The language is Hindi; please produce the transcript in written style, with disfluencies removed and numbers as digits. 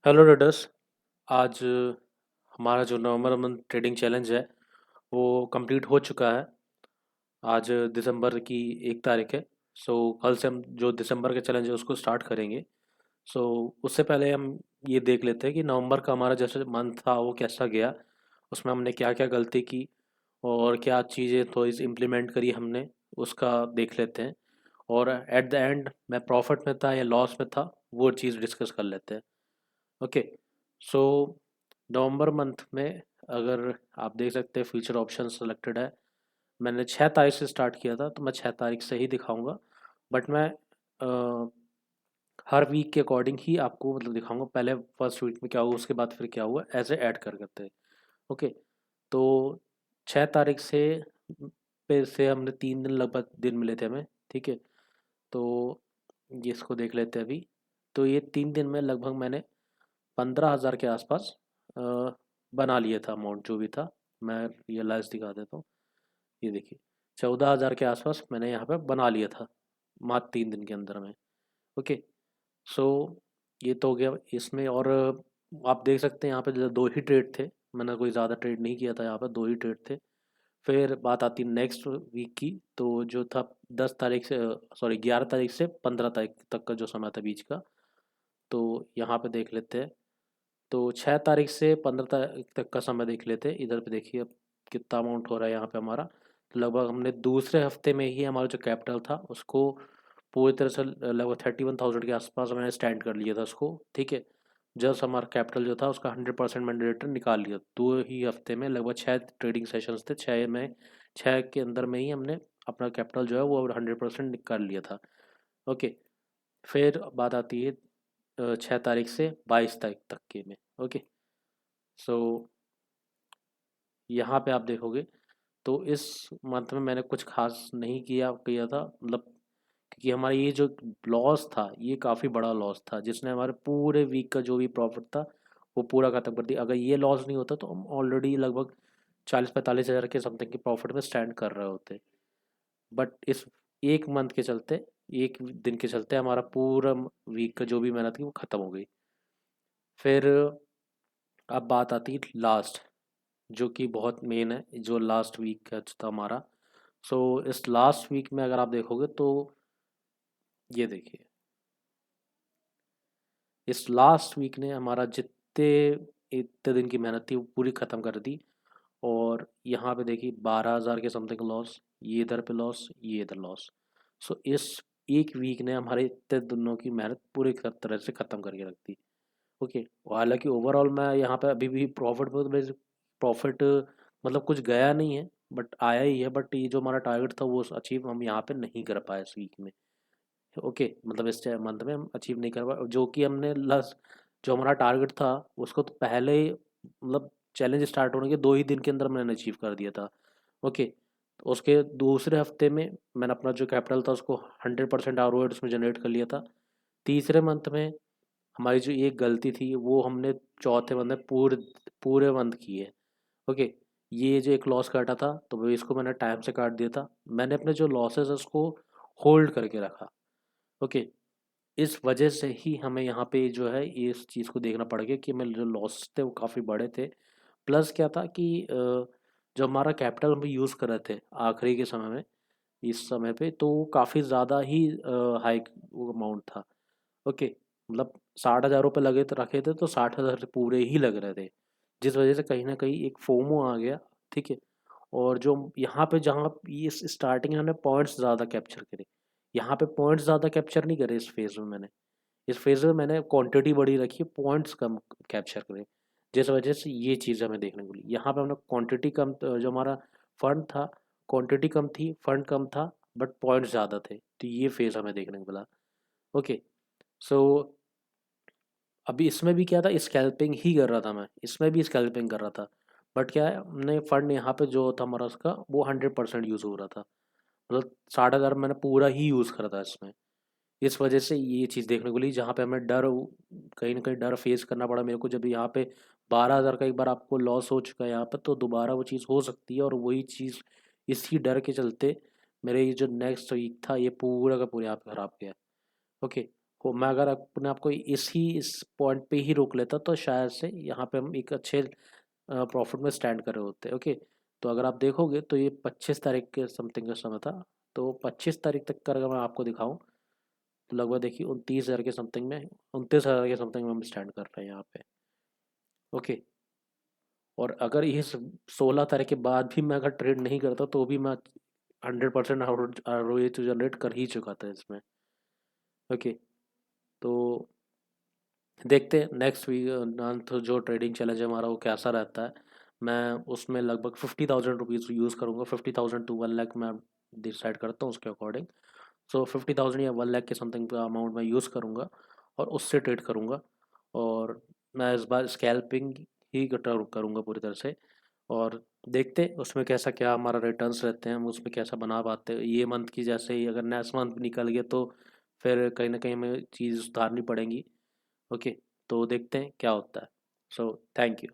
Hello traders. आज हमारा जो नवंबर मंथ ट्रेडिंग चैलेंज है वो कंप्लीट हो चुका है। आज दिसंबर की 1 तारीख है। सो कल से हम जो दिसंबर का चैलेंज है उसको स्टार्ट करेंगे। सो उससे पहले हम ये देख लेते हैं कि नवंबर का हमारा जैसे मंथ था वो कैसा गया, उसमें हमने क्या क्या गलती की और क्या चीज़ें थोड़ी सी इम्प्लीमेंट करी हमने, उसका देख लेते हैं। और एट द एंड मैं प्रॉफिट में था या लॉस में था वो चीज़ डिस्कस कर लेते हैं। ओके। सो नवंबर मंथ में अगर आप देख सकते हैं फ्यूचर ऑप्शन सेलेक्टेड है। मैंने 6 तारीख से स्टार्ट किया था तो मैं 6 तारीख से ही दिखाऊंगा। बट मैं हर वीक के अकॉर्डिंग ही आपको मतलब दिखाऊंगा। पहले फर्स्ट वीक में क्या हुआ उसके बाद फिर क्या हुआ ऐसे ऐड कर करते हैं। ओके। तो 6 तारीख से पे से हमने 3 दिन लगभग दिन मिले थे हमें। ठीक है। तो ये इसको देख लेते हैं अभी। तो ये 3 दिन में लगभग मैंने 15,000 के आसपास अ, बना लिया था अमाउंट जो भी था। मैं रियलाइज दिखा देता हूँ। ये देखिए, 14,000 के आसपास मैंने यहाँ पे बना लिया था मात्र 3 दिन के अंदर में। ओके। सो ये तो हो गया इसमें। और आप देख सकते हैं यहाँ पे जो 2 ही ट्रेड थे। मैंने कोई ज़्यादा ट्रेड नहीं किया था, यहाँ पे 2 ही ट्रेड थे। फिर बात आती नेक्स्ट वीक की। तो जो था 10 तारीख से, सॉरी 11 तारीख से 15 तारीख तक का जो समय था बीच का, तो यहाँ पे देख लेते हैं। तो 6 तारीख से 15 तारीख तक का समय देख लेते हैं। इधर पे देखिए अब कितना अमाउंट हो रहा है यहाँ पे हमारा। तो लगभग हमने दूसरे हफ्ते में ही हमारा जो कैपिटल था उसको पूरी तरह से लगभग 31,000 के आसपास मैंने स्टैंड कर लिया था उसको। ठीक है। जस्ट हमारा कैपिटल जो था उसका 100% मैंने रिटर्न निकाल लिया 2 ही हफ्ते में। लगभग 6 ट्रेडिंग सेशंस थे, 6 के अंदर में ही हमने अपना कैपिटल जो है वो 100% निकाल लिया था। ओके। फिर बात आती है 6 तारीख से 22 तारीख तक के में। ओके। सो यहाँ पे आप देखोगे तो इस मंथ में मैंने कुछ खास नहीं किया किया था, मतलब क्योंकि हमारा ये जो लॉस था ये काफ़ी बड़ा लॉस था जिसने हमारे पूरे वीक का जो भी प्रॉफिट था वो पूरा खत्म कर दिया। अगर ये लॉस नहीं होता तो हम ऑलरेडी लगभग 40-45 हज़ार के समथिंग के प्रॉफिट में स्टैंड कर रहे होते। बट इस एक मंथ के चलते, एक दिन के चलते हमारा पूरा वीक का जो भी मेहनत थी वो ख़त्म हो गई। फिर अब बात आती है लास्ट, जो कि बहुत मेन है, जो लास्ट वीक का था हमारा। सो इस लास्ट वीक में अगर आप देखोगे तो ये देखिए, इस लास्ट वीक ने हमारा जितने इतने दिन की मेहनत थी वो पूरी ख़त्म कर दी। और यहाँ पे देखिए 12,000 के समथिंग लॉस, ये इधर पे लॉस, ये इधर लॉस। सो इस एक वीक ने हमारे इतने दिनों की मेहनत पूरी तरह से ख़त्म करके रख दी। ओके। हालांकि ओवरऑल मैं यहाँ पे अभी भी प्रॉफिट में, प्रॉफिट मतलब कुछ गया नहीं है बट आया ही है। बट ये जो हमारा टारगेट था वो अचीव हम यहाँ पे नहीं कर पाए इस वीक में। ओके, मतलब इस मंथ में हम अचीव नहीं कर पाए जो कि हमने लास्ट, जो हमारा टारगेट था उसको तो पहले ही मतलब चैलेंज स्टार्ट होने के 2 ही दिन के अंदर मैंने अचीव कर दिया था। ओके। तो उसके दूसरे हफ्ते में मैंने अपना जो कैपिटल था उसको 100% आर उसमें जनरेट कर लिया था। तीसरे मंथ में हमारी जो एक गलती थी वो हमने चौथे मंथ में पूरे पूरे मंथ की है। ओके। ये जो एक लॉस काटा था तो वो इसको मैंने टाइम से काट दिया था। मैंने अपने जो लॉसेस है उसको होल्ड करके रखा। ओके। इस वजह से ही हमें यहाँ पे जो है ये इस चीज़ को देखना पड़ गया कि मेरे जो लॉस थे वो काफ़ी बड़े थे। प्लस क्या था कि जो हमारा कैपिटल हम यूज़ कर रहे थे आखिरी के समय में, इस समय पे तो काफ़ी ज़्यादा ही हाई वो अमाउंट था। ओके। मतलब 60,000 रुपये लगे तो रखे थे तो 60,000 पूरे ही लग रहे थे, जिस वजह से कहीं ना कहीं एक फोमो आ गया। ठीक है। और जो यहाँ पे जहाँ ये स्टार्टिंग में हमने पॉइंट्स ज़्यादा कैप्चर करे, यहाँ पे पॉइंट्स ज़्यादा कैप्चर नहीं करे इस फेज़ में मैंने। इस फेज़ में मैंने क्वांटिटी बड़ी रखी, पॉइंट्स कम कैप्चर करे, जिस वजह से ये चीज़ हमें देखने को मिली। यहाँ पे हमने क्वांटिटी कम, जो हमारा फंड था क्वांटिटी कम थी, फंड कम था बट पॉइंट्स ज़्यादा थे, तो ये फेज़ हमें देखने को मिला। ओके। सो अभी इसमें भी क्या था, स्कैल्पिंग ही कर रहा था मैं, इसमें भी स्कैल्पिंग कर रहा था। बट क्या है, हमने फंड यहाँ पे जो था हमारा उसका वो 100% यूज़ हो रहा था। मतलब 60,000 मैंने पूरा ही यूज़ करा था इसमें। इस वजह से ये चीज़ देखने को ली जहाँ पे हमें डर, कहीं ना कहीं डर फेस करना पड़ा मेरे को। जब यहाँ पे 12,000 का एक बार आपको लॉस हो चुका है यहाँ पे तो दोबारा वो चीज़ हो सकती है। और वही चीज़ इसी डर के चलते मेरे ये जो नेक्स्ट वीक था ये पूरा का पूरा यहाँ पे खराब गया। ओके। को मैं अगर अपने आप को इस पॉइंट पे ही रोक लेता तो शायद से यहाँ पे हम एक अच्छे प्रॉफिट में स्टैंड कर रहे होते। ओके, तो अगर आप देखोगे तो ये 25 तारीख के समथिंग का समय था। तो 25 तारीख तक का अगर मैं आपको दिखाऊं तो लगभग देखिए 29 हज़ार के समथिंग में, 29 हज़ार के समथिंग में हम स्टैंड कर रहे हैं यहाँ पे। ओके, और अगर ये 16 तारीख के बाद भी मैं अगर ट्रेड नहीं करता तो भी मैं 100% आर तो जनरेट कर ही चुका था इसमें। ओके, तो देखते हैं नेक्स्ट वीक मंथ जो ट्रेडिंग चैलेंज हमारा वो कैसा रहता है। मैं उसमें लगभग 50,000 रुपीज़ यूज़ करूँगा, 50,000 टू 1 लाख मैं डिसाइड करता हूँ उसके अकॉर्डिंग। सो 50,000 या 1 लाख के समथिंग का अमाउंट मैं यूज़ करूँगा और उससे ट्रेड करूँगा। और मैं इस बार स्कैल्पिंग ही करूँगा पूरी तरह से। और देखते हैं उसमें कैसा क्या हमारा रिटर्न्स रहते हैं, हम उसमें कैसा बना पाते हैं। ये मंथ की जैसे ही अगर नेक्स्ट मंथ निकल गया तो फिर कहीं ना कहीं हमें चीज़ सुधारनी पड़ेंगी। ओके, तो देखते हैं क्या होता है। So thank you.